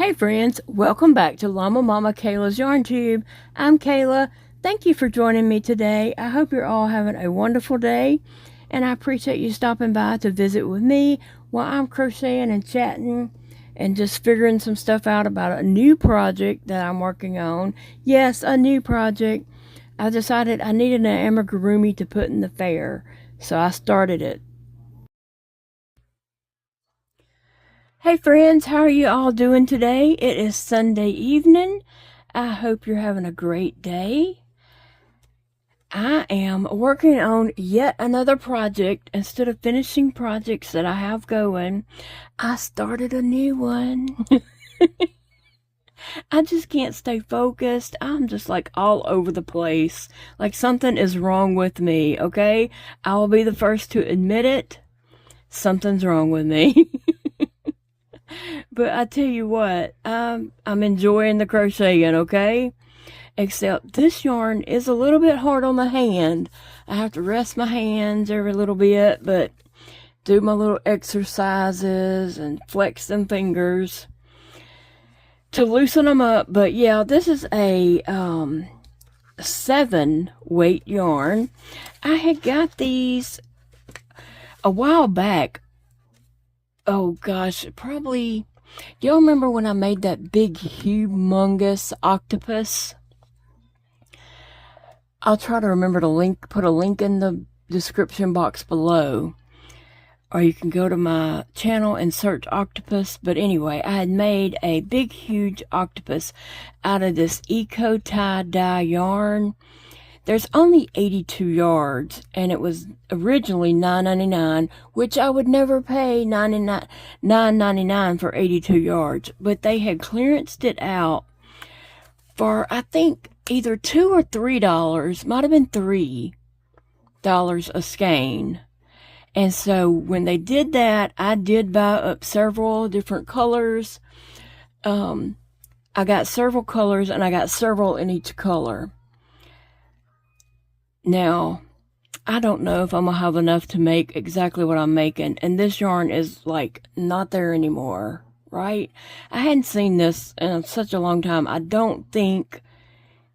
Hey friends, welcome back to Llama Mama Kayla's Yarn Tube. I'm Kayla. Thank you for joining me today. I hope you're all having a wonderful day, and I appreciate you stopping by to visit with me while I'm crocheting and chatting and just figuring some stuff out about a new project that I'm working on. Yes, a new project. I decided I needed an amigurumi to put in the fair, so I started it. Hey friends, how are you all doing today? It is Sunday evening. I hope you're having a great day. I am working on yet another project. Instead of finishing projects that I have going, I started a new one. I just can't stay focused. I'm just like all over the place. Like something is wrong with me, okay? I will be the first to admit it. Something's wrong with me. But I tell you what, I'm enjoying the crocheting, okay? Except this yarn is a little bit hard on the hand. I have to rest my hands every little bit, but do my little exercises and flex them fingers to loosen them up. But yeah, this is a 7-weight yarn. I had got these a while back. Oh gosh, probably, do y'all remember when I made that big, humongous octopus? I'll try to remember to put a link in the description box below. Or you can go to my channel and search octopus. But anyway, I had made a big, huge octopus out of this eco tie-dye yarn. There's only 82 yards, and it was originally $9.99, which I would never pay $9.99 for 82 yards. But they had clearanced it out for, I think, either $2 or $3. Might have been $3 a skein. And so when they did that, I did buy up several different colors. I got several colors, and I got several in each color. Now, I don't know if I'm going to have enough to make exactly what I'm making. And this yarn is, like, not there anymore, right? I hadn't seen this in such a long time. I don't think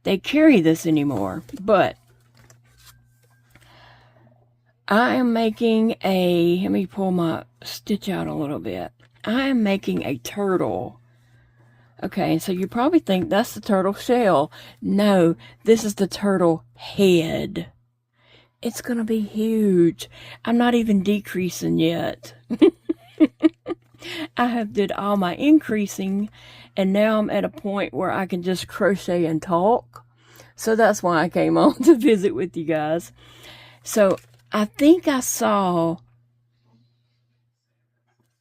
they carry this anymore. But I am making a, let me pull my stitch out a little bit. I am making a turtle. Okay, so you probably think that's the turtle shell. No, this is the turtle head. It's going to be huge. I'm not even decreasing yet. I have did all my increasing, and now I'm at a point where I can just crochet and talk. So that's why I came on to visit with you guys. So I think I saw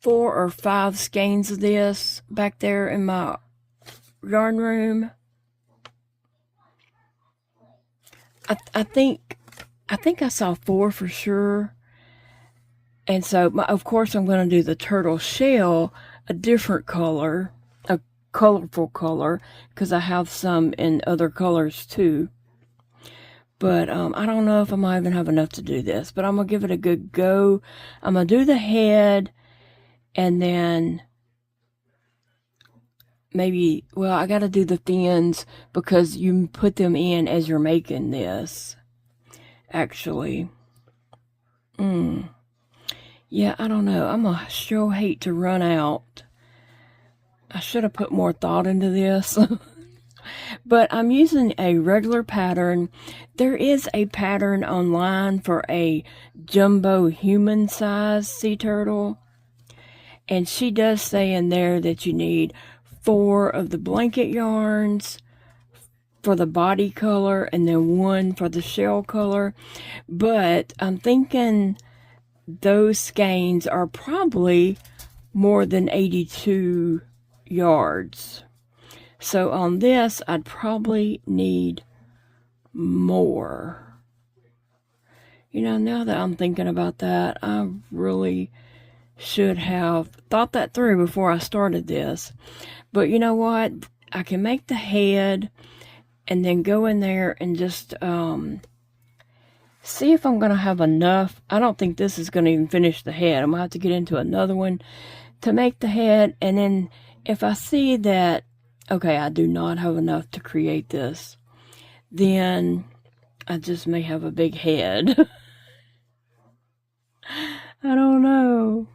4 or 5 skeins of this back there in my yarn room. I think I saw 4 for sure. And so, of course, I'm going to do the turtle shell a different color, a colorful color, because I have some in other colors too. But I don't know if I might even have enough to do this, but I'm going to give it a good go. I'm going to do the head, and then maybe, well, I got to do the fins because you put them in as you're making this, actually. Yeah, I don't know. I'm going to sure hate to run out. I should have put more thought into this. But I'm using a regular pattern. There is a pattern online for a jumbo human size sea turtle. And she does say in there that you need 4 of the blanket yarns for the body color and then 1 for the shell color. But I'm thinking those skeins are probably more than 82 yards. So on this, I'd probably need more. You know, now that I'm thinking about that, I really should have thought that through before I started this. But you know what? I can make the head and then go in there and just see if I'm going to have enough. I don't think this is going to even finish the head. I'm going to have to get into another one to make the head, and then if I see that, okay, I do not have enough to create this, then I just may have a big head. I don't know.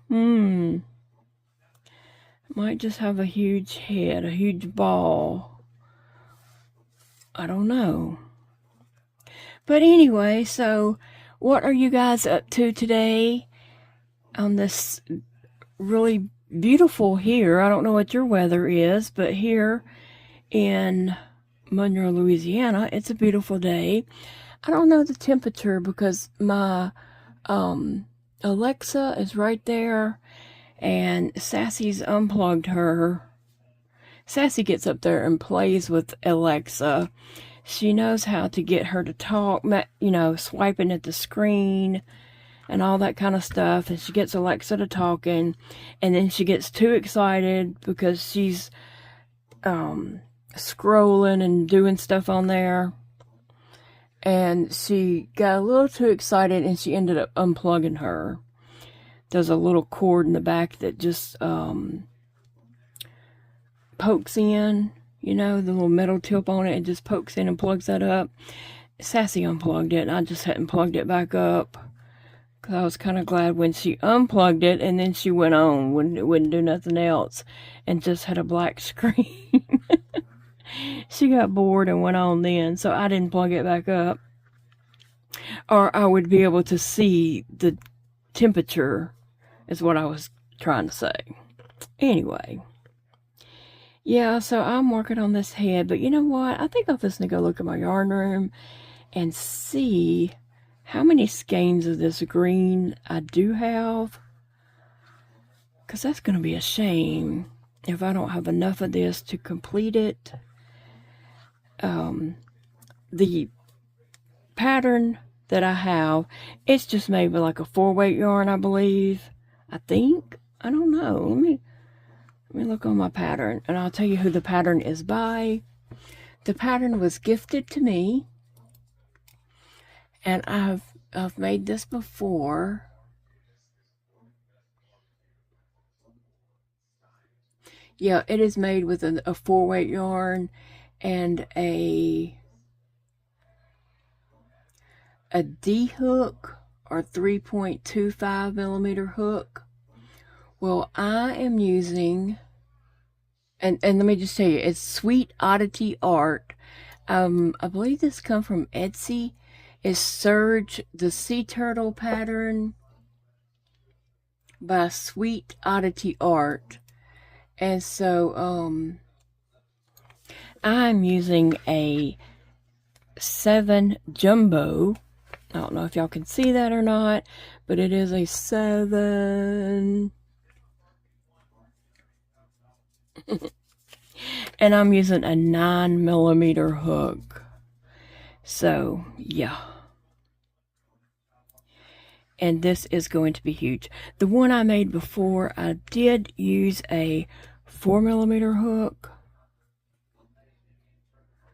Might just have a huge head, a huge ball. I don't know. But anyway, so what are you guys up to today on this really beautiful here? I don't know what your weather is, but here in Monroe, Louisiana, it's a beautiful day. I don't know the temperature because my Alexa is right there, and Sassy's unplugged her. Sassy gets up there and plays with Alexa. She knows how to get her to talk, you know, swiping at the screen and all that kind of stuff. And she gets Alexa to talking, and then she gets too excited because she's scrolling and doing stuff on there. And she got a little too excited, and she ended up unplugging her. There's a little cord in the back that just pokes in, you know, the little metal tip on it. It just pokes in and plugs that up. Sassy unplugged it, and I just hadn't plugged it back up because I was kind of glad when she unplugged it, and then she went on, wouldn't do nothing else, and just had a black screen. She got bored and went on then, so I didn't plug it back up, or I would be able to see the temperature, is what I was trying to say. Anyway, yeah, so I'm working on this head, but you know what? I think I'm just going to go look at my yarn room and see how many skeins of this green I do have, because that's going to be a shame if I don't have enough of this to complete it. The pattern that I have, it's just made with like a 4-weight yarn, I believe. I think. I don't know. Let me look on my pattern, and I'll tell you who the pattern is by. The pattern was gifted to me, and I've made this before. Yeah, it is made with a 4-weight yarn and a D hook, or 3.25 millimeter hook. Well, I am using, and let me just tell you, it's Sweet Oddity Art. I believe this comes from Etsy. It's Surge the Sea Turtle pattern by Sweet Oddity Art. And so, I'm using a 7 jumbo. I don't know if y'all can see that or not, but it is a 7. And I'm using a 9 millimeter hook. So, yeah. And this is going to be huge. The one I made before, I did use a 4 millimeter hook.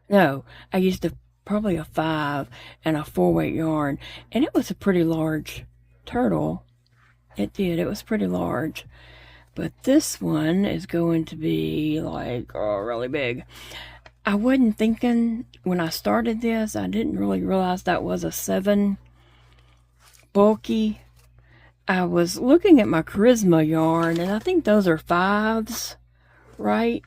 No, I used probably a 5 and a 4-weight yarn, and it was a pretty large turtle. It did. It was pretty large. But this one is going to be like really big. I wasn't thinking when I started this, I didn't really realize that was a 7 bulky. I was looking at my Charisma yarn, and I think those are 5s, right?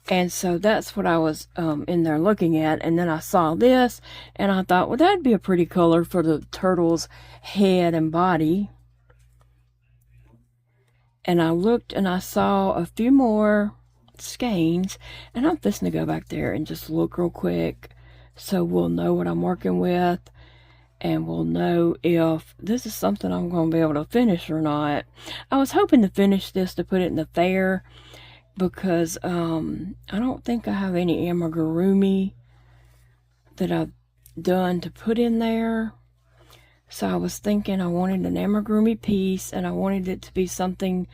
And so that's what I was in there looking at. And then I saw this, and I thought, well, that'd be a pretty color for the turtle's head and body. And I looked, and I saw a few more skeins, and I'm just going to go back there and just look real quick so we'll know what I'm working with, and we'll know if this is something I'm going to be able to finish or not. I was hoping to finish this to put it in the fair, because I don't think I have any amigurumi that I've done to put in there. So I was thinking I wanted an amigurumi piece, and I wanted it to be something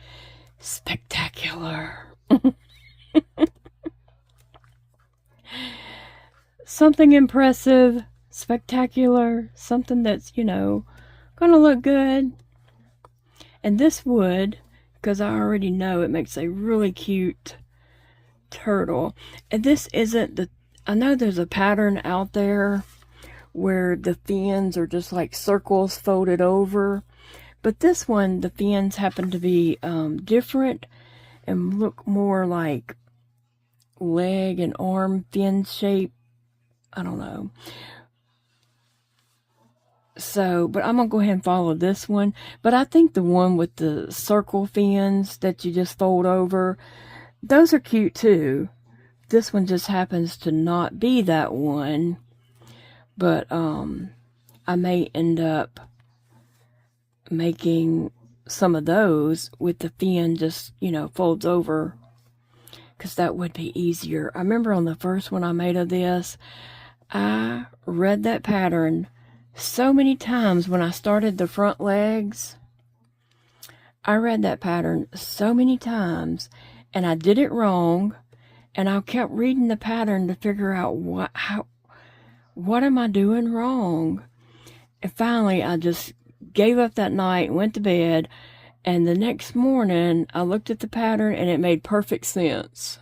spectacular. Something impressive, spectacular, something that's, you know, gonna look good. And this would because I already know it makes a really cute turtle. And this isn't the, I know there's a pattern out there where the fins are just like circles folded over, but this one, the fins happen to be different and look more like leg and arm fin shape. I don't know. So, but I'm going to go ahead and follow this one. But I think the one with the circle fins that you just fold over, those are cute too. This one just happens to not be that one. But I may end up making some of those with the fin just, you know, folds over, because that would be easier. I remember on the first one I made of this, I read that pattern so many times when I started the front legs. I read that pattern so many times and I did it wrong, and I kept reading the pattern to figure out what am I doing wrong. And finally I just gave up that night, went to bed, and the next morning I looked at the pattern and it made perfect sense.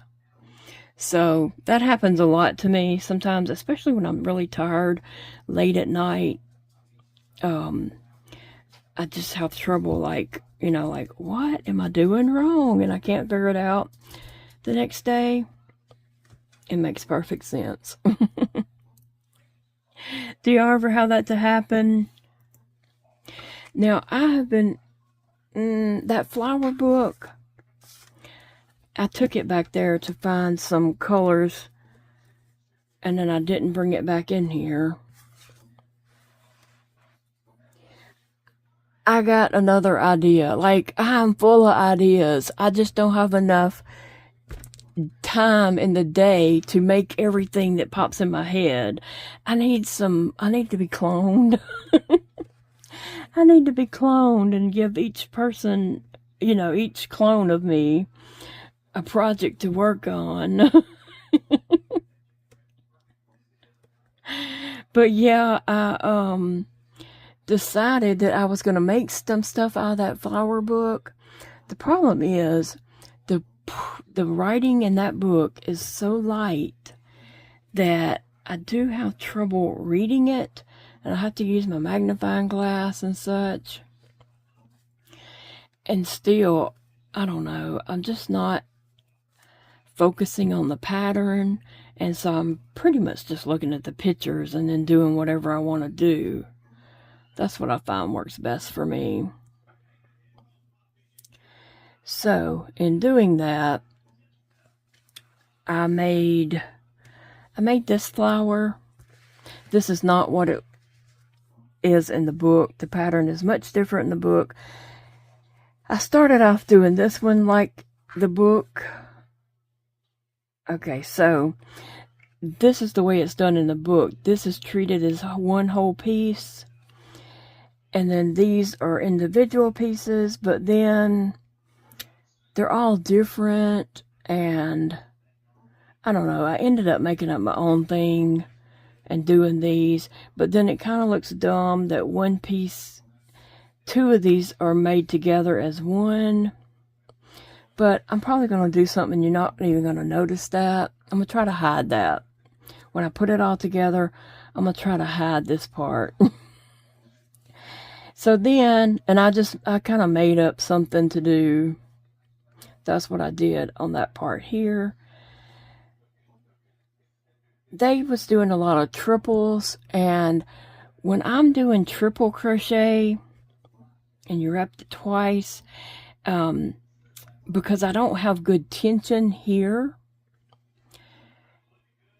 So that happens a lot to me sometimes, especially when I'm really tired late at night. I just have trouble, like, you know, like, what am I doing wrong? And I can't figure it out. The next day, it makes perfect sense. Do you ever have that to happen? Now, I have been, that flower book, I took it back there to find some colors, and then I didn't bring it back in here. I got another idea. Like, I'm full of ideas. I just don't have enough time in the day to make everything that pops in my head. I need to be cloned. I need to be cloned and give each person, you know, each clone of me a project to work on. But yeah, I decided that I was going to make some stuff out of that flower book. The problem is the writing in that book is so light that I do have trouble reading it, and I have to use my magnifying glass and such. And still, I don't know, I'm just not focusing on the pattern, and so I'm pretty much just looking at the pictures and then doing whatever I want to do. That's what I find works best for me. So, in doing that, I made this flower. This is not what it is in the book. The pattern is much different in the book. I started off doing this one like the book. Okay, so this is the way it's done in the book. This is treated as one whole piece. And then these are individual pieces, but then they're all different, and I don't know, I ended up making up my own thing and doing these, but then it kind of looks dumb that one piece, two of these are made together as one, but I'm probably going to do something you're not even going to notice that. I'm going to try to hide that. When I put it all together, I'm going to try to hide this part. So then, and I kind of made up something to do. That's what I did on that part here. They was doing a lot of triples, and when I'm doing triple crochet, and you wrapped it twice, because I don't have good tension here,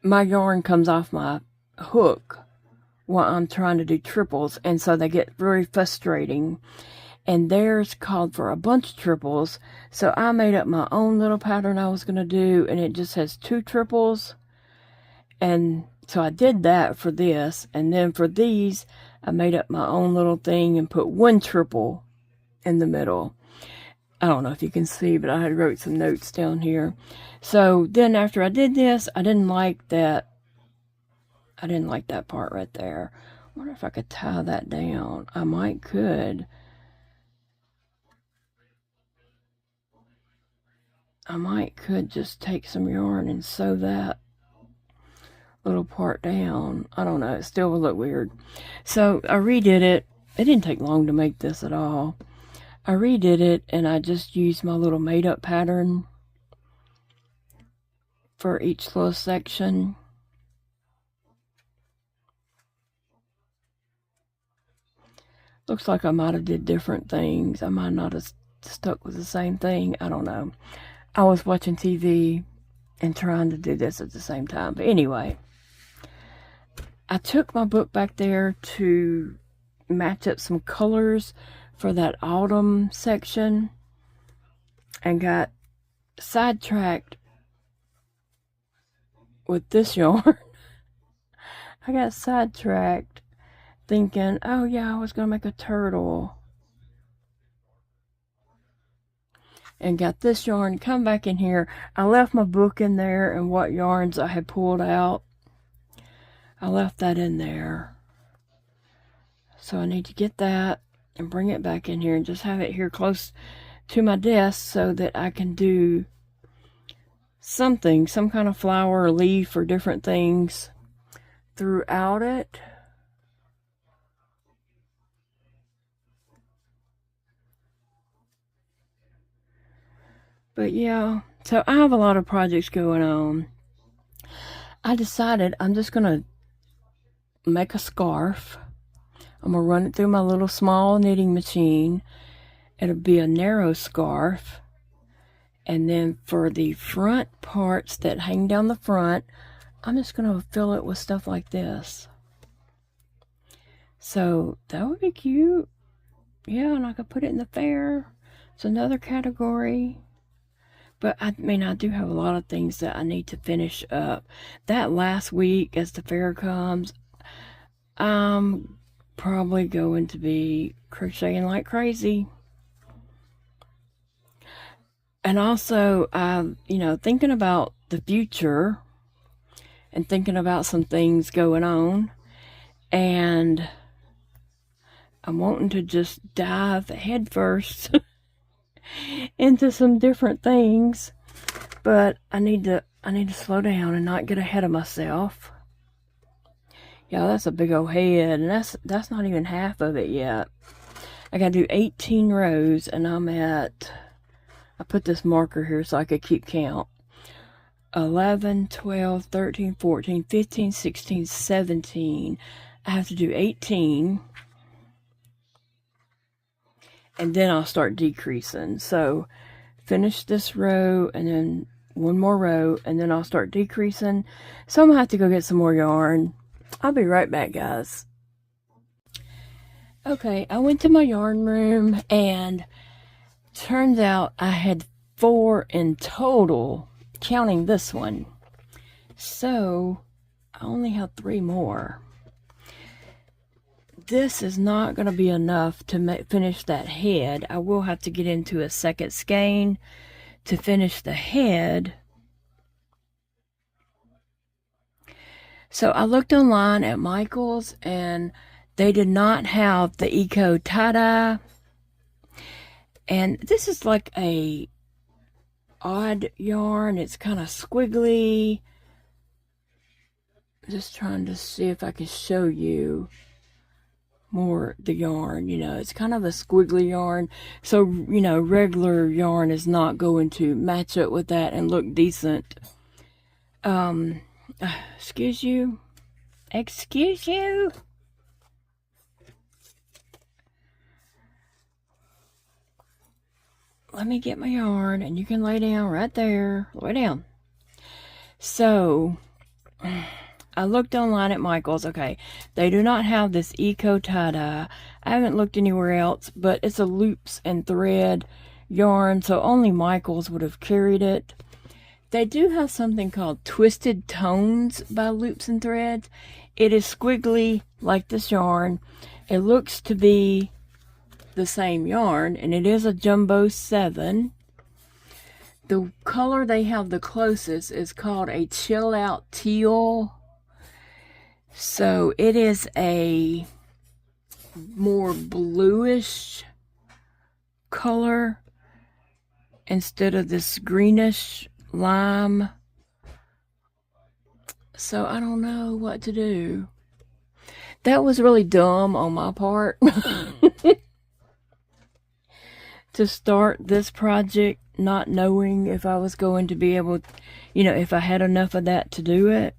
my yarn comes off my hook while I'm trying to do triples, and so they get very frustrating. And theirs called for a bunch of triples, so I made up my own little pattern I was going to do, and it just has 2 triples. And so I did that for this, and then for these I made up my own little thing and put 1 triple in the middle. I don't know if you can see, but I had wrote some notes down here. So then after I did this, I didn't like that part right there. I wonder if I could tie that down. I might could. I could just take some yarn and sew that little part down. I don't know, it still would look weird. So I redid it. It didn't take long to make this at all. I redid it and I just used my little made up pattern for each little section. Looks like I might have did different things. I might not have stuck with the same thing. I don't know. I was watching TV and trying to do this at the same time. But anyway, I took my book back there to match up some colors for that autumn section and got sidetracked with this yarn. I got sidetracked thinking, oh yeah, I was gonna make a turtle, and got this yarn. Come back in here. I left my book in there and what yarns I had pulled out. I left that in there, so I need to get that and bring it back in here and just have it here close to my desk so that I can do something, some kind of flower or leaf or different things throughout it. But yeah, so I have a lot of projects going on. I decided I'm just gonna make a scarf. I'm gonna run it through my little small knitting machine. It'll be a narrow scarf. And then for the front parts that hang down the front, I'm just gonna fill it with stuff like this. So that would be cute. Yeah, and I could put it in the fair. It's another category. But I mean, I do have a lot of things that I need to finish up. That last week, as the fair comes, I'm probably going to be crocheting like crazy. And also, you know, thinking about the future and thinking about some things going on. And I'm wanting to just dive headfirst into some different things, but I need to slow down and not get ahead of myself. Yeah, that's a big old head, and that's not even half of it yet. I gotta do 18 rows, and I'm at, I put this marker here so I could keep count. 11, 12, 13, 14, 15, 16, 17. I have to do 18. And then I'll start decreasing. So finish this row and then one more row, and then I'll start decreasing. So I'm gonna have to go get some more yarn. I'll be right back, guys. Okay, I went to my yarn room and turns out I had 4 in total, counting this one. So I only have 3 more. This is not going to be enough to finish that head. I will have to get into a second skein to finish the head. So I looked online at Michael's and they did not have the Eco tie-dye. And this is like a odd yarn. It's kind of squiggly. Just trying to see if I can show you more the yarn. You know, it's kind of a squiggly yarn, so you know, regular yarn is not going to match up with that and look decent. Excuse you, let me get my yarn and you can lay down right there. Lay down. So I looked online at Michael's. Okay, they do not have this Eco tie-dye. I haven't looked anywhere else, but it's a loops and thread yarn, so only Michael's would have carried it. They do have something called Twisted Tones by Loops and Threads. It is squiggly like this yarn. It looks to be the same yarn, and it is a Jumbo 7. The color they have the closest is called a Chill Out Teal. So it is a more bluish color. instead of this greenish lime. So I don't know what to do. That was really dumb on my part to start this project not knowing if I was going to be able, if I had enough of that to do it.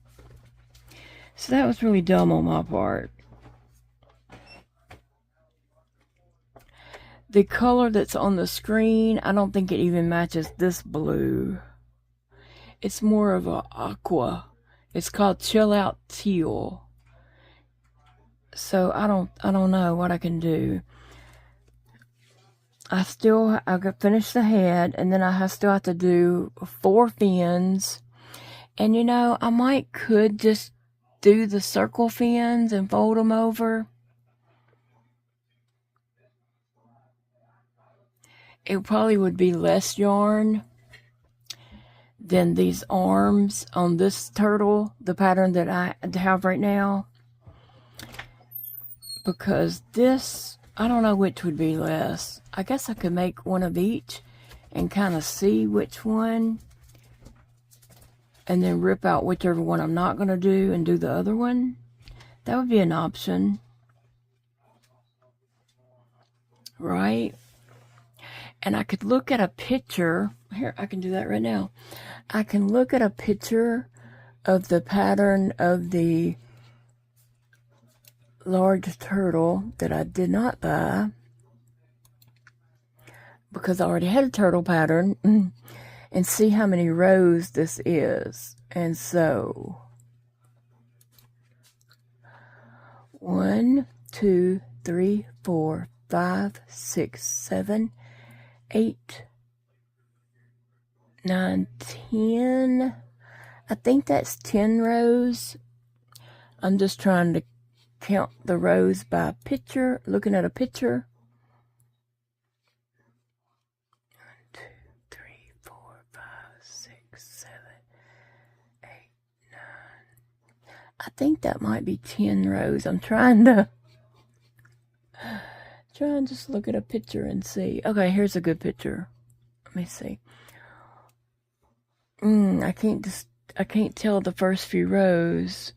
So that was really dumb on my part. The color that's on the screen, I don't think it even matches this blue. It's more of a aqua. It's called Chill Out Teal. So I don't know what I can do. I got finished the head, and then I still have to do 4 fins. And I could just do the circle fins and fold them over. It probably would be less yarn than these arms on this turtle, the pattern that I have right now. Because this, I don't know which would be less. I guess I could make one of each and kind of see which one. And then rip out whichever one I'm not going to do and do the other one. That would be an option. Right? And I could look at a picture. Here, I can do that right now. I can look at a picture of the pattern of the large turtle that I did not buy because I already had a turtle pattern, and see how many rows this is. And so 1, 2, 3, 4, 5, 6, 7, 8, 9, 10. I think that's 10 rows. I'm just trying to count the rows by picture, looking at a picture. 1, 2, 3, 4, 5, 6, 7, 8, 9. I think that might be 10 rows. I'm trying to just look at a picture and see. Okay, here's a good picture. Let me see. I can't tell the first few rows.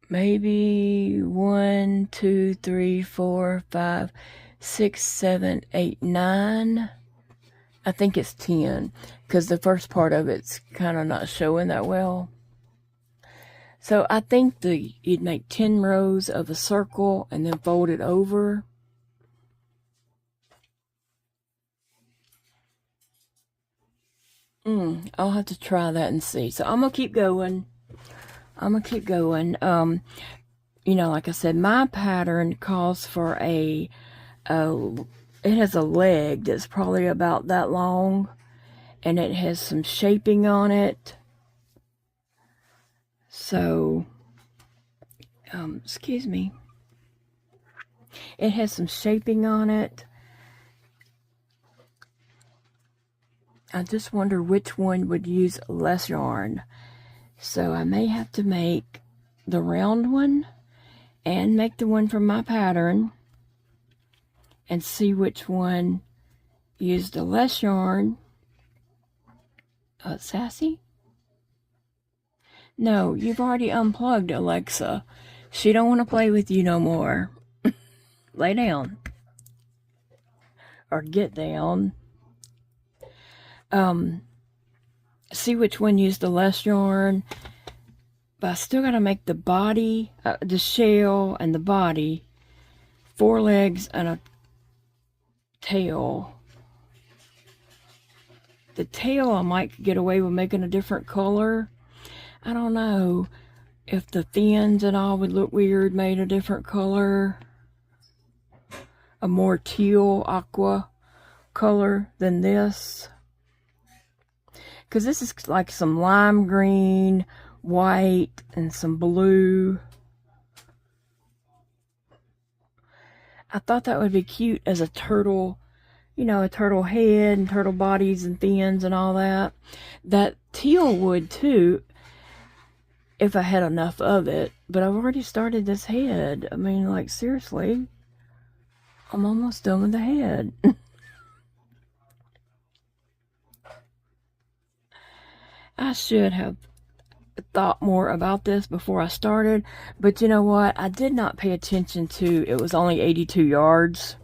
Maybe 1, 2, 3, 4, 5, 6, 7, 8, 9. I think it's 10 because the first part of it's kind of not showing that well. So I think you'd make 10 rows of a circle and then fold it over. I'll have to try that and see. So I'm going to keep going. Like I said, my pattern calls for it has a leg that's probably about that long, and it has some shaping on it. So, excuse me. It has some shaping on it. I just wonder which one would use less yarn. So I may have to make the round one and make the one from my pattern and see which one used the less yarn. Sassy? No, you've already unplugged Alexa. She don't want to play with you no more. Lay down. Or get down. See which one used the less yarn. But I still got to make the body, the shell and the body, 4 legs and a tail. The tail I might get away with making a different color. I don't know if the fins and all would look weird made a different color. A more teal aqua color than this. Because this is like some lime green, white, and some blue. I thought that would be cute as a turtle, a turtle head and turtle bodies and fins and all that. That teal would too, if I had enough of it. But I've already started this head. I mean, like, seriously. I'm almost done with the head. I should have thought more about this before I started, but you know what? I did not pay attention to it was only 82 yards.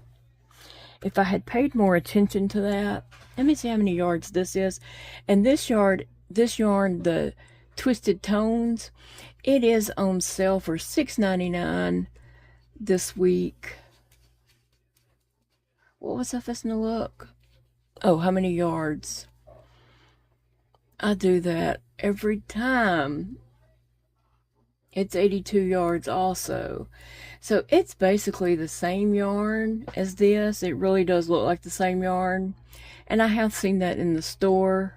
If I had paid more attention to that, let me see how many yards this is. And this yarn, the Twisted Tones, it is on sale for $6.99 this week. What was I supposed to look? Oh, how many yards? I do that every time. It's 82 yards also. So it's basically the same yarn as this. It really does look like the same yarn. And I have seen that in the store.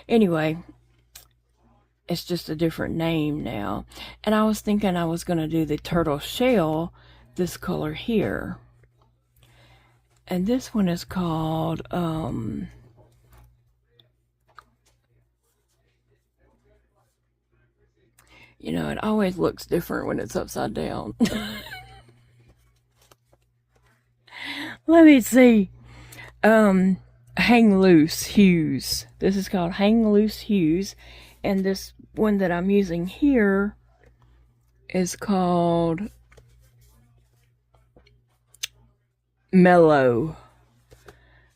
Anyway, it's just a different name now. And I was thinking I was going to do the turtle shell, this color here. And this one is called, you know, it always looks different when it's upside down. Let me see. Hang Loose Hues. This is called Hang Loose Hues. And this one that I'm using here is called Mellow.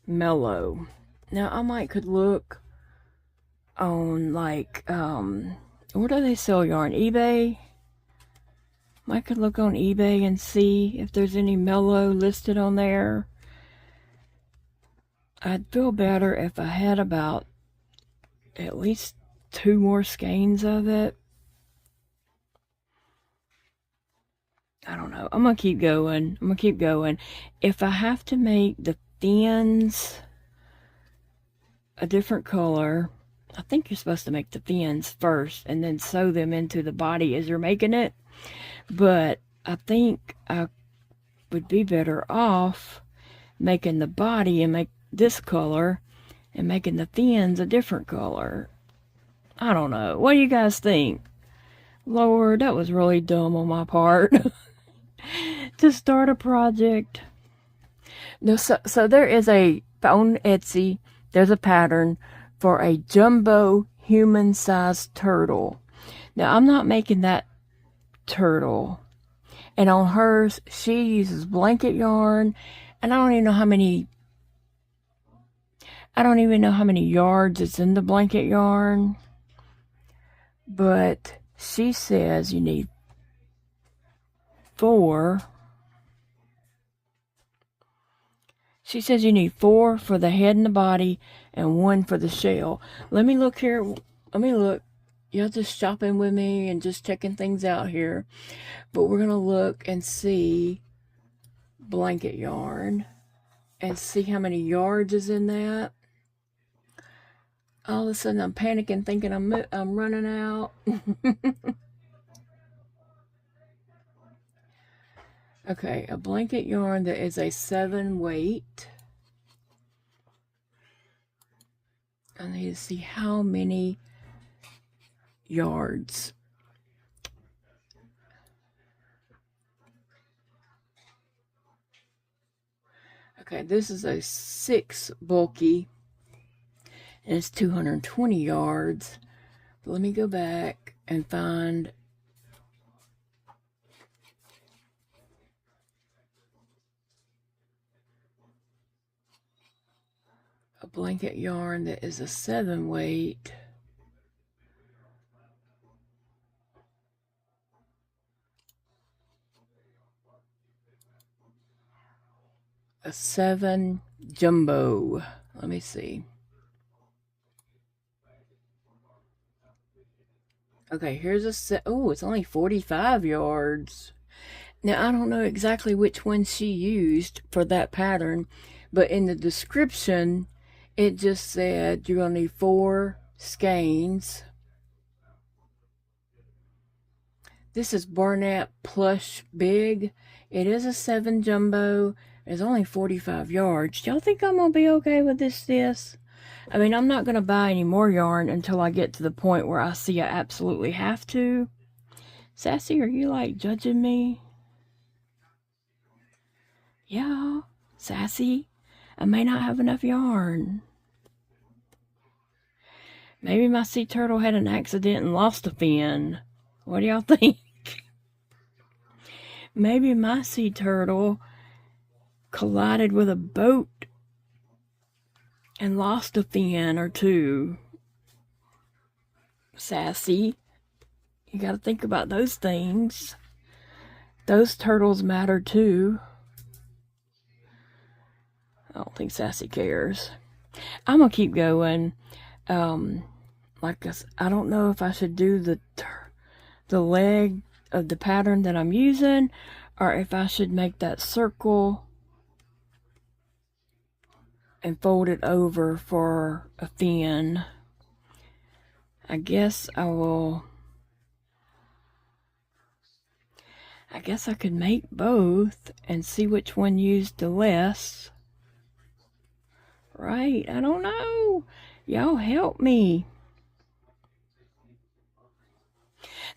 Now I could look on like where do they sell yarn? eBay? I could look on eBay and see if there's any Mellow listed on there. I'd feel better if I had about at least 2 more skeins of it. I don't know. I'm gonna keep going. If I have to make the fins a different color, I think you're supposed to make the fins first and then sew them into the body as you're making it. But I think I would be better off making the body and make this color and making the fins a different color. I don't know. What do you guys think? Lord, that was really dumb on my part to start a project. No, so there is on Etsy, there's a pattern for a jumbo human-sized turtle. Now, I'm not making that turtle. And on hers, she uses blanket yarn, and I don't even know how many yards it's in the blanket yarn. But she says you need 4. She says you need 4 for the head and the body and 1 for the shell. Let me look here. Let me look. Y'all just shopping with me and just checking things out here. But we're going to look and see blanket yarn and see how many yards is in that. All of a sudden I'm panicking thinking I'm running out. Okay, a blanket yarn that is a 7 weight. I need to see how many yards. Okay, this is a 6 bulky, and it's 220 yards. But let me go back and find a blanket yarn that is a 7 weight. A 7 jumbo. Let me see. Okay, here's a set. Oh, it's only 45 yards. Now, I don't know exactly which one she used for that pattern, but in the description, it just said you're going to need 4 skeins. This is Barnett Plush Big. It is a 7 jumbo. It's only 45 yards. Y'all think I'm going to be okay with this? I mean, I'm not going to buy any more yarn until I get to the point where I see I absolutely have to. Sassy, are you like judging me? Yeah, Sassy. I may not have enough yarn. Maybe my sea turtle had an accident and lost a fin. What do y'all think? Maybe my sea turtle collided with a boat and lost a fin or two. Sassy. You gotta think about those things. Those turtles matter too. I don't think Sassy cares. I'm gonna keep going. Like I don't know if I should do the leg of the pattern that I'm using, or if I should make that circle and fold it over for a fin. I guess I could make both and see which one used the less. Right? I don't know. Y'all help me.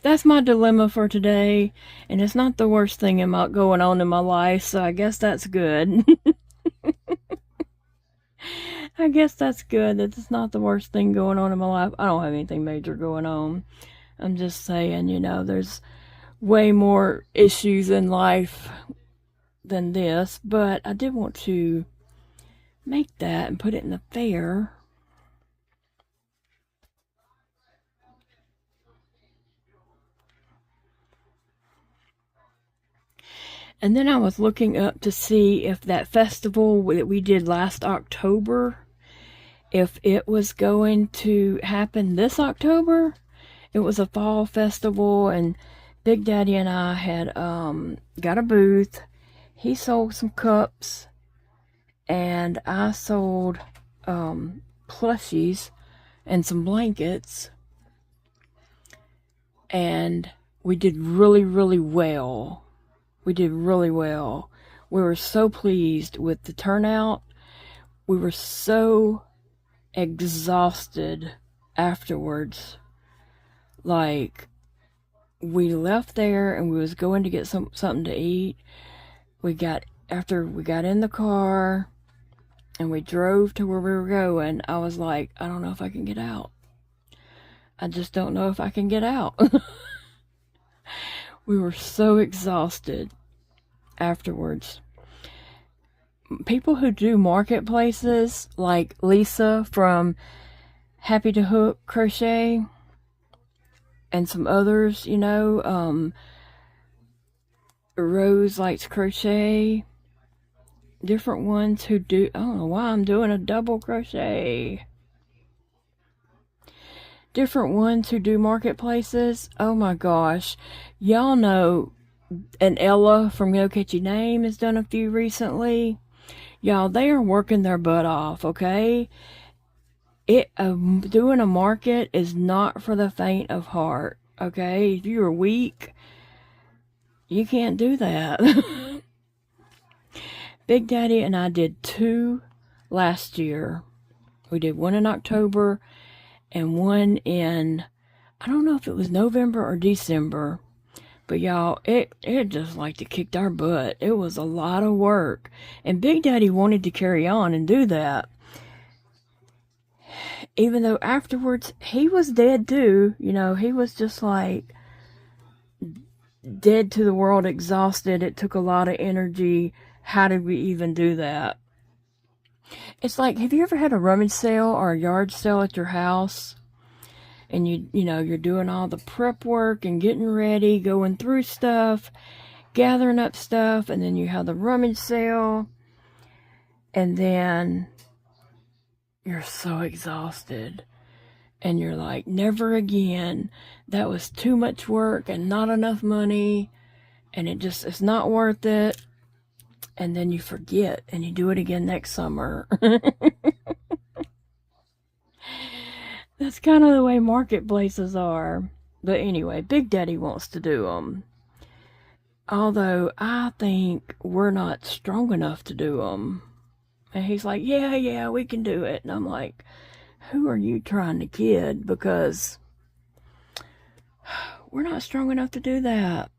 That's my dilemma for today, and it's not the worst thing going on in my life, so I guess that's good. I guess that's good that it's not the worst thing going on in my life. I don't have anything major going on. I'm just saying, there's way more issues in life than this, but I did want to make that and put it in the fair. And then I was looking up to see if that festival that we did last October, if it was going to happen this October. It was a fall festival, and Big Daddy and I had got a booth. He sold some cups, and I sold plushies and some blankets. And we did really, really well. We did really well. We were so pleased with the turnout. We were so exhausted afterwards. Like, we left there and we was going to get something to eat. After we got in the car and we drove to where we were going, I was like, I don't know if I can get out. I just don't know if I can get out. We were so exhausted afterwards. People who do marketplaces, like Lisa from Happy to Hook Crochet, and some others, Rose Likes Crochet, different ones who do, I don't know why I'm doing a double crochet. Different ones who do marketplaces. Oh my gosh. Y'all know, and Ella from Go Catch Your Name has done a few recently. Y'all, they are working their butt off, okay? Doing a market is not for the faint of heart, okay? If you're weak, you can't do that. Big Daddy and I did 2 last year. We did one in October and one in, I don't know if it was November or December, but y'all, it just like it kicked our butt. It was a lot of work, and Big Daddy wanted to carry on and do that, even though afterwards he was dead too. He was just like dead to the world, exhausted. It took a lot of energy. How did we even do that? It's like, have you ever had a rummage sale or a yard sale at your house? And you're doing all the prep work and getting ready, going through stuff, gathering up stuff, and then you have the rummage sale, and then you're so exhausted, and you're like, never again. That was too much work and not enough money, and it's not worth it. And then you forget, and you do it again next summer. That's kind of the way marketplaces are. But anyway, Big Daddy wants to do them. Although I think we're not strong enough to do them. And he's like, yeah, we can do it. And I'm like, who are you trying to kid? Because we're not strong enough to do that.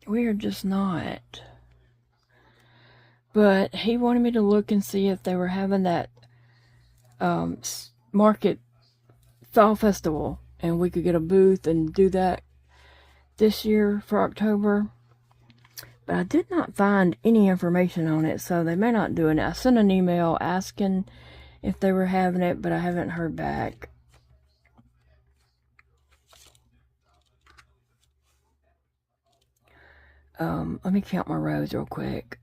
We are just not. But he wanted me to look and see if they were having that market fall festival, and we could get a booth and do that this year for October. But I did not find any information on it, so they may not do it. I sent an email asking if they were having it, but I haven't heard back. Let me count my rows real quick.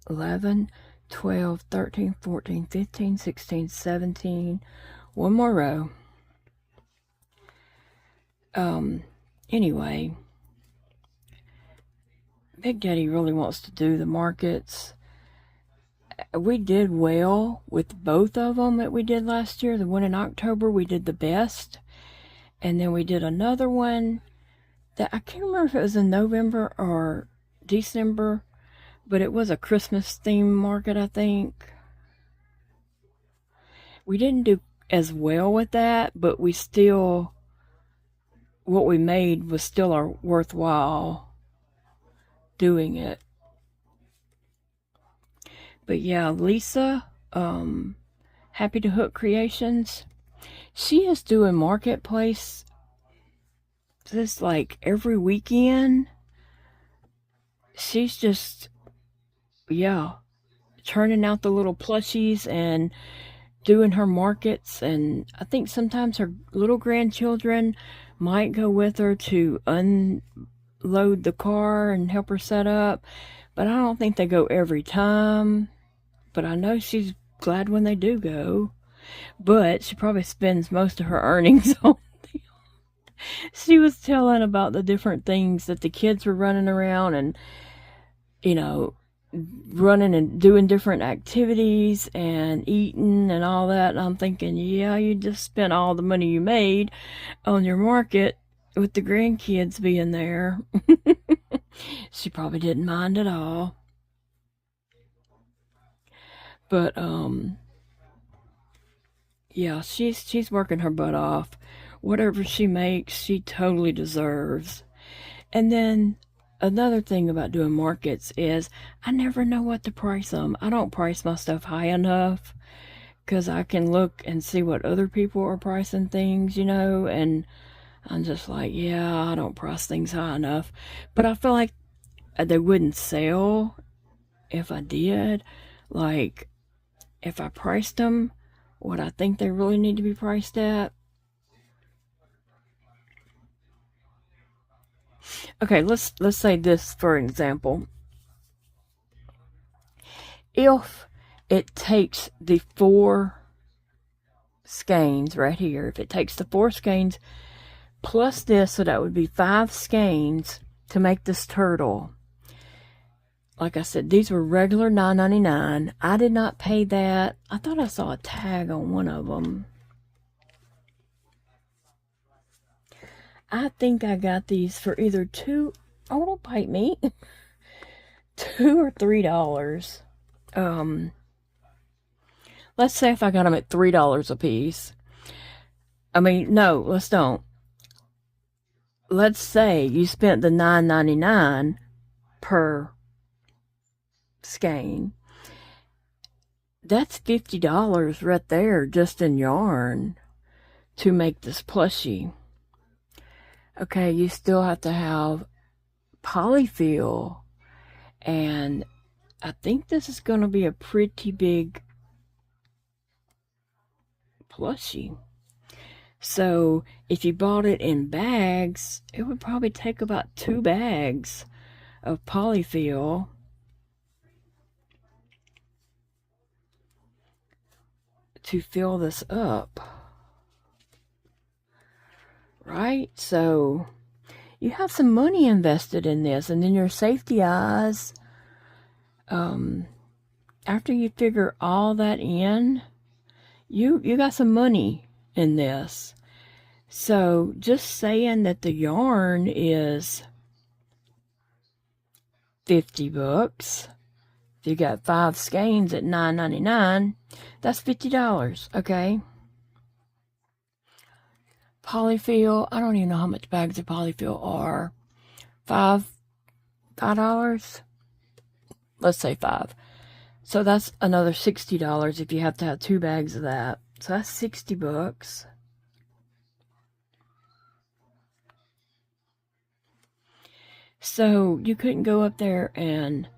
11, 12, 13, 14, 15, 16, 17. One more row. Anyway, Big Daddy really wants to do the markets. We did well with both of them that we did last year. The one in October, we did the best. And then we did another one that I can't remember if it was in November or December, but it was a Christmas theme market, I think. We didn't do as well with that, but we still, what we made was still worthwhile doing it. But yeah, Lisa, Happy to Hook Creations, she is doing marketplace this like every weekend. She's just, yeah, turning out the little plushies and doing her markets. And I think sometimes her little grandchildren might go with her to unload the car and help her set up. But I don't think they go every time. But I know she's glad when they do go. But she probably spends most of her earnings on them. She was telling about the different things that the kids were running around and, you know, running and doing different activities and eating and all that. And I'm thinking, yeah, you just spent all the money you made on your market with the grandkids being there. She probably didn't mind at all. But yeah, she's working her butt off. Whatever she makes, she totally deserves. And then another thing about doing markets is I never know what to price them. I don't price my stuff high enough because I can look and see what other people are pricing things, you know, and I'm just like, yeah, I don't price things high enough. But I feel like they wouldn't sell if I did. Like, if I priced them what I think they really need to be priced at. Okay, let's say this for example. If it takes the 4 skeins right here, if it takes the 4 skeins plus this, so that would be 5 skeins to make this turtle. Like I said, these were regular $9.99. I did not pay that. I thought I saw a tag on one of them. I think I got these for either $2, oh, don't bite me, $2 or $3. Let's say if I got them at $3 a piece. I mean, no, let's don't. Let's say you spent the $9.99 per skein. That's $50 right there just in yarn to make this plushie. Okay, you still have to have polyfill, and I think this is going to be a pretty big plushie. So if you bought it in bags, it would probably take about 2 bags of polyfill to fill this up. Right? So you have some money invested in this, and then your safety eyes, after you figure all that in, you got some money in this. So just saying that the yarn is $50. If you got 5 skeins at $9.99, that's $50, okay? Polyfill, I don't even know how much bags of polyfill are. $5? Let's say 5. So that's another $60 if you have to have 2 bags of that. So that's 60 bucks. So you couldn't go up there and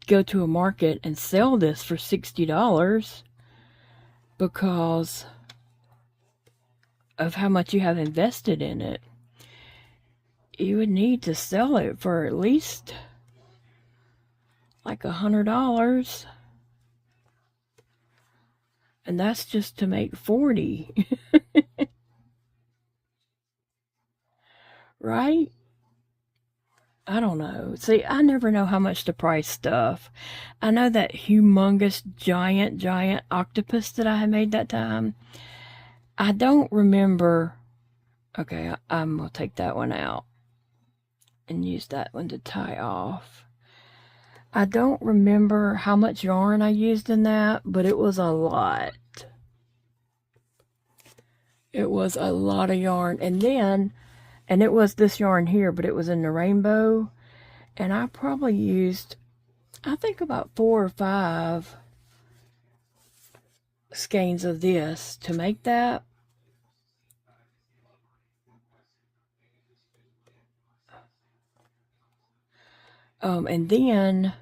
go to a market and sell this for $60 because of how much you have invested in it. You would need to sell it for at least like $100. And that's just to make 40. Right? I don't know. See, I never know how much to price stuff. I know that humongous, giant octopus that I had made that time. I don't remember. Okay, I'm going to take that one out and use that one to tie off. I don't remember how much yarn I used in that, but it was a lot. It was a lot of yarn. And it was this yarn here, but it was in the rainbow. And I probably used, I think, about 4 or 5 skeins of this to make that. And then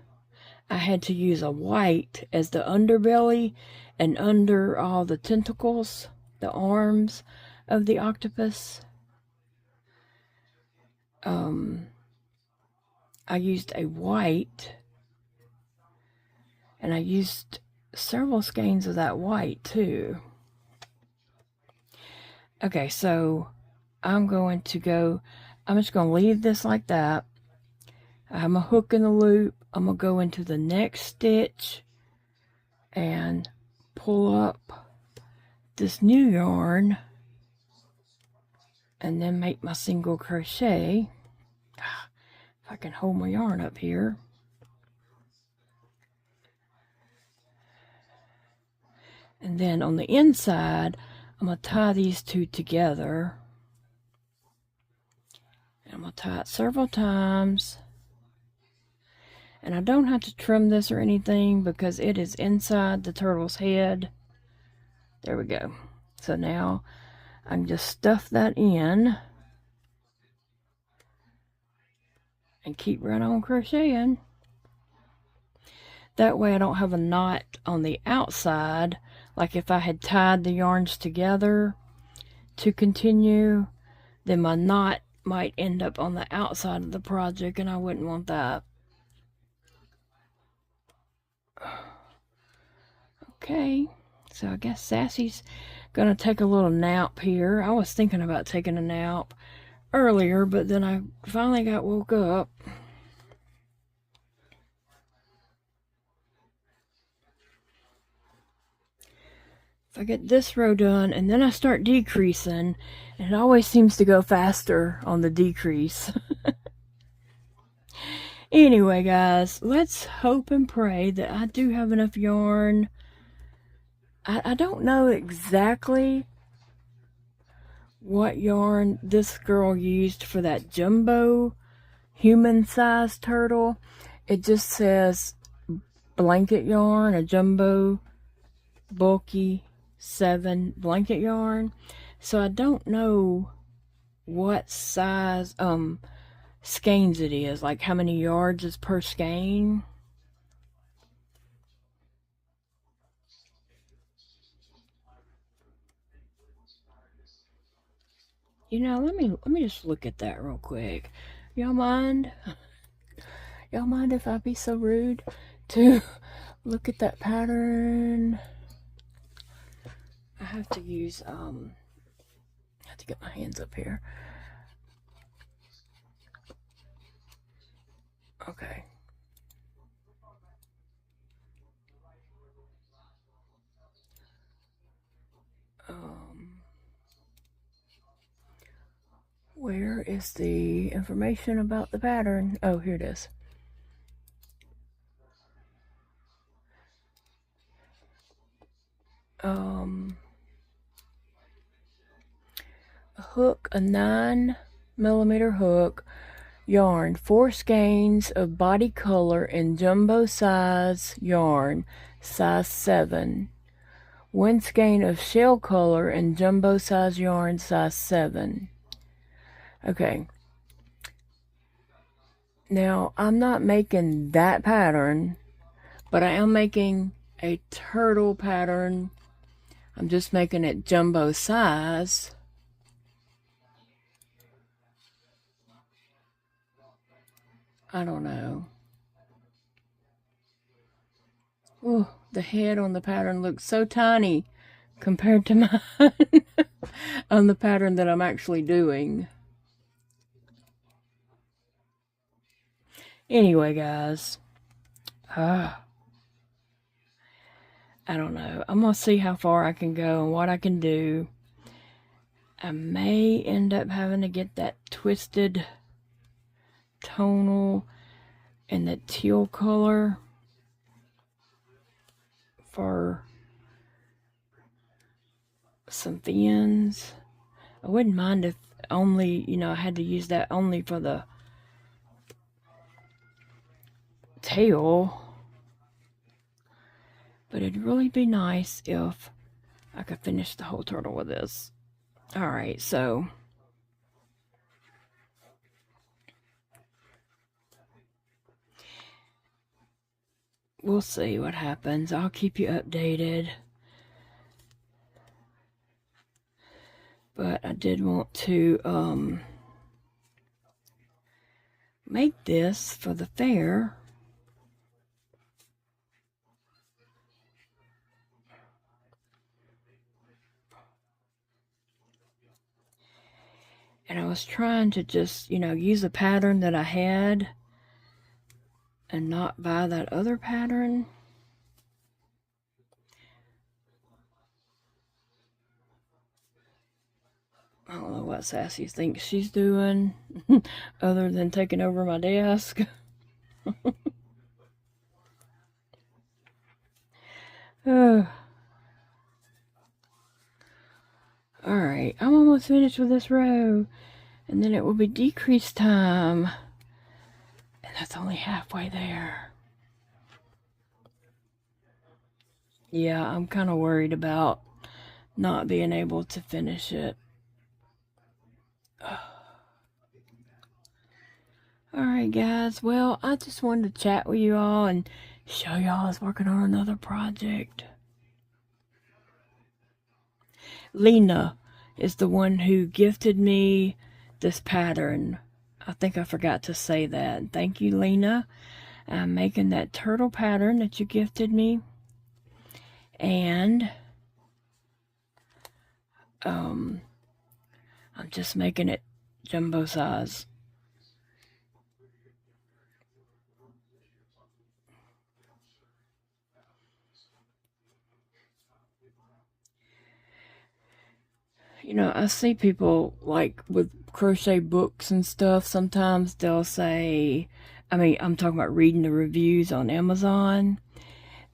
I had to use a white as the underbelly and under all the tentacles, the arms of the octopus. I used a white, and I used several skeins of that white too. Okay, so I'm just going to leave this like that. I have my hook in the loop. I'm going to go into the next stitch and pull up this new yarn and then make my single crochet. If I can hold my yarn up here. And then on the inside, I'm going to tie these two together. And I'm going to tie it several times. And I don't have to trim this or anything because it is inside the turtle's head. There we go. So now I can just stuff that in and keep right on crocheting. That way I don't have a knot on the outside. Like if I had tied the yarns together to continue, then my knot might end up on the outside of the project, and I wouldn't want that. Okay, so I guess Sassy's gonna take a little nap here. I was thinking about taking a nap earlier, but then I finally got woke up. If I get this row done and then I start decreasing, and it always seems to go faster on the decrease. Anyway, guys, let's hope and pray that I do have enough yarn. I don't know exactly what yarn this girl used for that jumbo human-sized turtle. It just says blanket yarn, a jumbo bulky 7 blanket yarn. So I don't know what size skeins it is, like how many yards is per skein. You know, let me just look at that real quick. Y'all mind? Y'all mind if I be so rude to look at that pattern? I have to use I have to get my hands up here. Okay. Where is the information about the pattern? Oh, here it is. A hook, a 9mm hook, yarn, 4 skeins of body color in jumbo size yarn, size 7. 1 skein of shell color in jumbo size yarn, size 7. Okay. Now, I'm not making that pattern, but I am making a turtle pattern. I'm just making it jumbo size. I don't know. Oh, the head on the pattern looks so tiny compared to mine on the pattern that I'm actually doing. Anyway, guys, I don't know. I'm going to see how far I can go and what I can do. I may end up having to get that twisted tonal and the teal color for some fins. I wouldn't mind if only, I had to use that only for the tail. But it'd really be nice if I could finish the whole turtle with this. Alright, so we'll see what happens. I'll keep you updated. But I did want to make this for the fair. And I was trying to just, use a pattern that I had and not buy that other pattern. I don't know what Sassy thinks she's doing other than taking over my desk. Alright, I'm almost finished with this row. And then it will be decrease time. And that's only halfway there. Yeah, I'm kind of worried about not being able to finish it. Alright guys, well, I just wanted to chat with you all and show y'all I was working on another project. Lena is the one who gifted me this pattern. I think I forgot to say that. Thank you, Lena. I'm making that turtle pattern that you gifted me. And I'm just making it jumbo size. I see people like with crochet books and stuff, sometimes they'll say, I'm talking about reading the reviews on Amazon.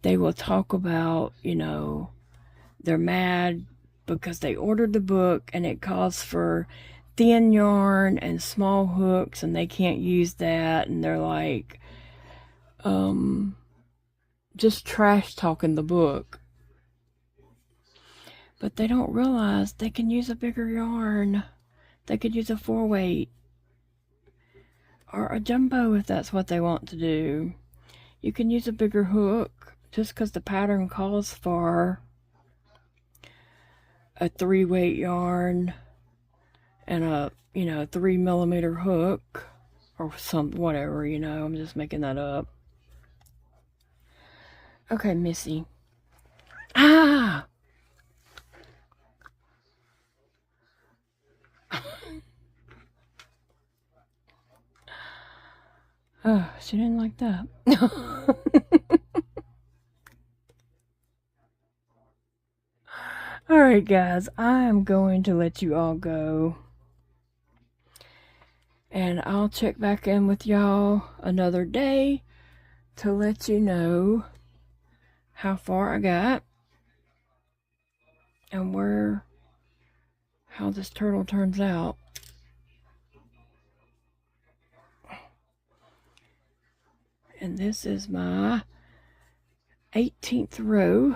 They will talk about, they're mad because they ordered the book and it calls for thin yarn and small hooks and they can't use that, and they're like, just trash talking the book. But they don't realize they can use a bigger yarn. They could use a 4-weight or a jumbo if that's what they want to do. You can use a bigger hook just because the pattern calls for a 3-weight yarn and a 3mm hook or some whatever. I'm just making that up. Okay, Missy. Ah! Oh, she didn't like that. Alright guys, I am going to let you all go. And I'll check back in with y'all another day to let you know how far I got and how this turtle turns out. And this is my 18th row.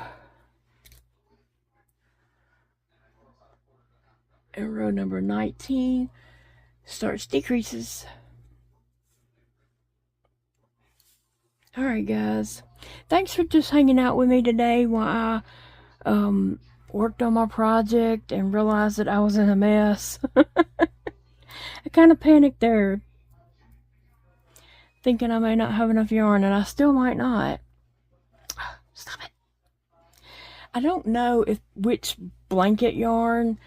And row number 19 starts decreases. Alright guys, thanks for just hanging out with me today while I worked on my project and realized that I was in a mess. I kind of panicked there, thinking I may not have enough yarn, and I still might not. Stop it. I don't know which blanket yarn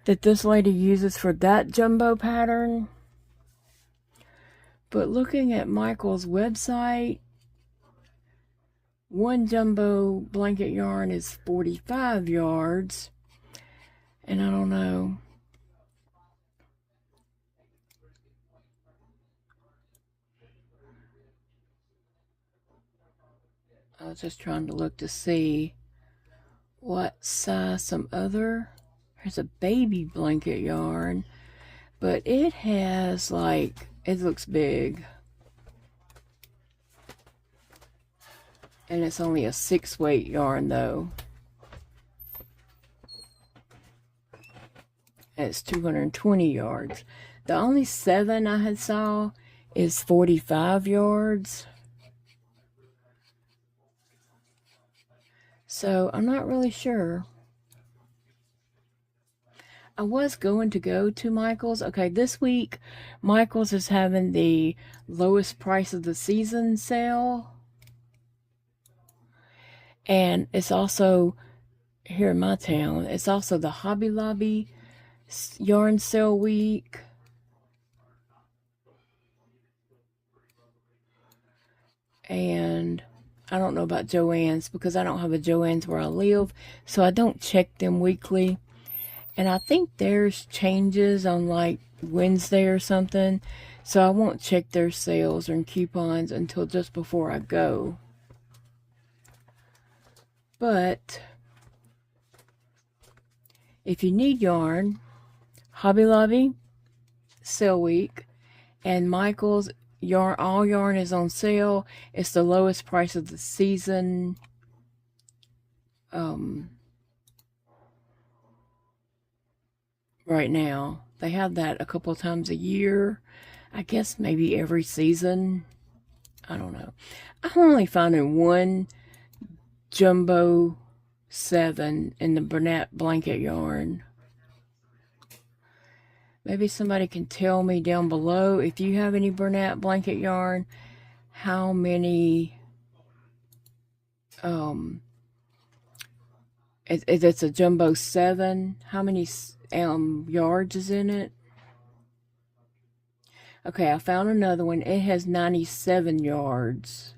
that this lady uses for that jumbo pattern, but looking at Michael's website, one jumbo blanket yarn is 45 yards, and I don't know. I was just trying to look to see what size some other. There's a baby blanket yarn, but it has like, it looks big. And it's only a 6-weight yarn though. And it's 220 yards. The only 7 I had saw is 45 yards. So I'm not really sure. I was going to go to Michael's. Okay, this week Michael's is having the lowest price of the season sale. And it's also here in my town. It's also the Hobby Lobby yarn sale week. And I don't know about Joann's because I don't have a Joann's where I live, so I don't check them weekly. And I think theirs changes on like Wednesday or something, so I won't check their sales and coupons until just before I go. But if you need yarn, Hobby Lobby sale week, and Michael's yarn, all yarn is on sale. It's the lowest price of the season. Right now they have that a couple of times a year. I guess maybe every season. I don't know. I'm only finding one jumbo 7 in the Bernat blanket yarn. Maybe somebody can tell me down below if you have any Bernat blanket yarn, how many it's a jumbo 7, how many yards is in it. Okay, I found another one. It has 97 yards.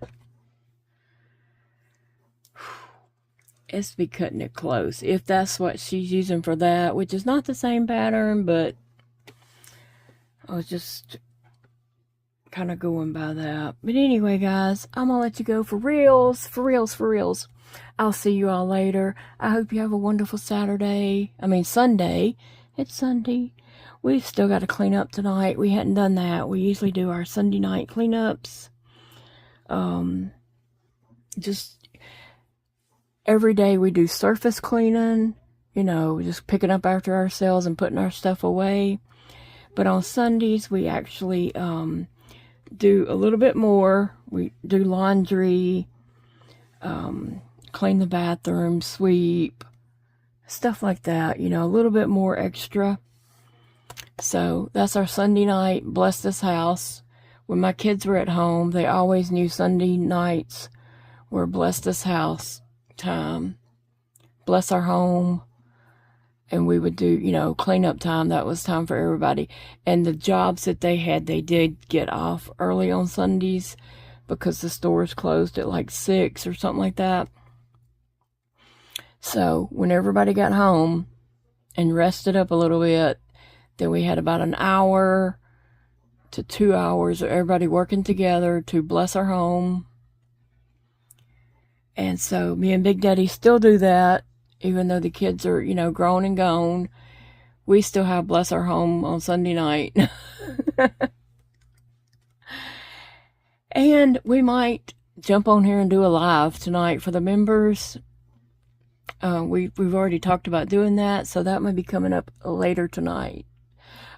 It's be cutting it close if that's what she's using for that, which is not the same pattern, but I was just kind of going by that. But anyway, guys, I'm going to let you go for reals. For reals, for reals. I'll see you all later. I hope you have a wonderful Saturday. I mean, Sunday. It's Sunday. We've still got to clean up tonight. We hadn't done that. We usually do our Sunday night cleanups. Just every day we do surface cleaning. You know, just picking up after ourselves and putting our stuff away. But on Sundays, we actually do a little bit more. We do laundry, clean the bathroom, sweep, stuff like that. You know, a little bit more extra. So that's our Sunday night, bless this house. When my kids were at home, they always knew Sunday nights were bless this house time. Bless our home. And we would do, you know, cleanup time. That was time for everybody. And the jobs that they had, they did get off early on Sundays because the stores closed at like 6 or something like that. So when everybody got home and rested up a little bit, then we had about an hour to 2 hours of everybody working together to bless our home. And so me and Big Daddy still do that. Even though the kids are, you know, grown and gone, we still have bless our home on Sunday night. And we might jump on here and do a live tonight for the members. We've already talked about doing that, so that might be coming up later tonight.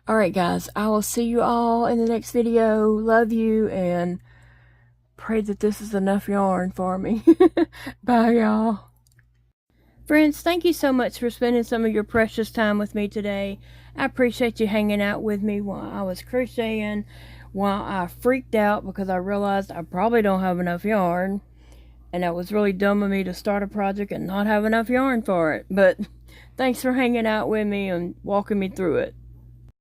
Alright guys, I will see you all in the next video. Love you, and pray that this is enough yarn for me. Bye y'all. Friends, thank you so much for spending some of your precious time with me today. I appreciate you hanging out with me while I was crocheting, while I freaked out because I realized I probably don't have enough yarn. And that was really dumb of me to start a project and not have enough yarn for it. But thanks for hanging out with me and walking me through it.